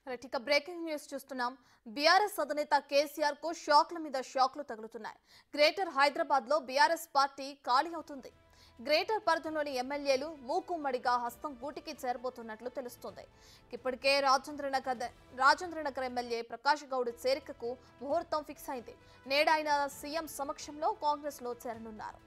Right, ఇక breaking news చూస్తున్నాం. BRS అధినేత కేసీఆర్ కు షాక్ల మీద షాక్లు తగులుతున్నాయి. గ్రేటర్ హైదరాబాద్ లో బీఆర్ఎస్ పార్టీ ఖాళీ అవుతుంది. గ్రేటర్ పరిధిలోని ఎమ్మెల్యేలు మూకుమ్మడిగా హస్తం గూటికి చేరబోతున్నట్లు తెలుస్తోంది. ఇప్పటికే రాజేంద్రనగర్ ఎమ్మెల్యే ప్రకాష్ గౌడ్ చేరికకు ముహూర్తం ఫిక్స్ అయింది. నేడాయన సీఎం సమక్షంలో కాంగ్రెస్ లో చేరనున్నారు.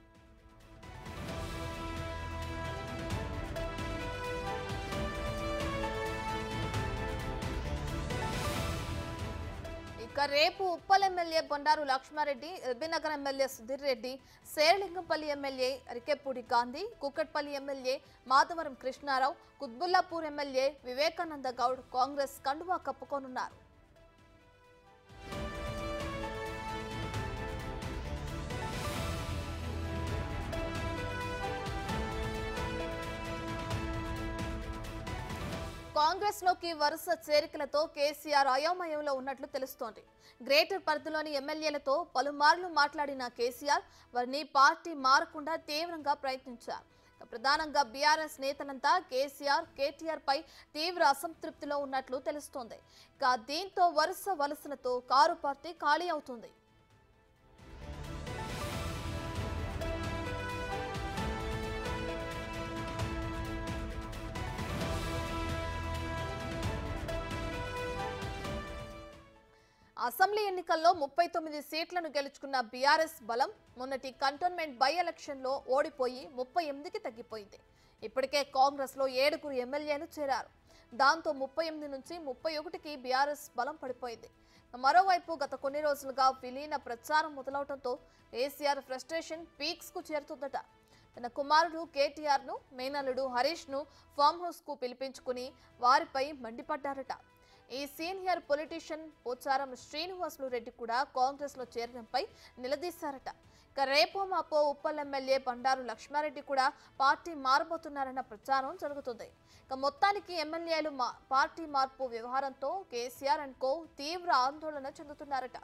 ఇక రేపు Uppal MLA Bandaru Lakshma Reddy, LB Nagar MLA Sudheer Reddy, Serilingampally MLA Arekapudi Gandhi, Kukatpally MLA Madhavaram Krishna Rao, Quthbullapur MLA Vivekananda Goud Congress కండువా కప్పుకోనున్నారు. కాంగ్రెస్ లోకి వరుస చేరికలతో కేసీఆర్ అయోమయంలో ఉన్నట్లు తెలుస్తోంది. గ్రేటర్ పరిధిలోని ఎమ్మెల్యేలతో పలుమార్లు మాట్లాడిన కేసీఆర్ వారిని పార్టీ మారకుండా తీవ్రంగా ప్రయత్నించారు. ప్రధానంగా బీఆర్ఎస్ నేతలంతా కేసీఆర్, కేటీఆర్ పై తీవ్ర అసంతృప్తిలో ఉన్నట్లు తెలుస్తోంది. దీంతో వరుస వలసలతో కారు పార్టీ ఖాళీ అవుతుంది. అసెంబ్లీ ఎన్నికల్లో 39 సీట్లను గెలుచుకున్న బీఆర్ఎస్ బలం మొన్నటి కంటోన్మెంట్ బై ఎలక్షన్లో ఓడిపోయి 38కి తగ్గిపోయింది. ఇప్పటికే కాంగ్రెస్లో 7 ఎమ్మెల్యేలు చేరారు. దాంతో 38 నుంచి 31కి బీఆర్ఎస్ బలం పడిపోయింది. మరోవైపు గత కొన్ని రోజులుగా విలీన ప్రచారం మొదలవడంతో కేసీఆర్ ఫ్రస్ట్రేషన్ పీక్స్ కు చేరుతుందట. తన కుమారుడు కేటీఆర్ ను, మేనల్లుడు హరీష్ ను ఫామ్ హౌస్ కు పిలిపించుకుని వారిపై మండిపడ్డారట. ఈ సీనియర్ పొలిటీషియన్ పోచారం శ్రీనివాసులు రెడ్డి కూడా కాంగ్రెస్ లో చేరడంపై నిలదీశారట. ఇక రేపో మాపో ఉప్పల్ ఎమ్మెల్యే బండారు లక్ష్మారెడ్డి కూడా పార్టీ మారబోతున్నారన్న ప్రచారం జరుగుతుంది. ఇక మొత్తానికి ఎమ్మెల్యేలు పార్టీ మార్పు వ్యవహారంతో కేసీఆర్ అండ్ కో తీవ్ర ఆందోళన చెందుతున్నారట.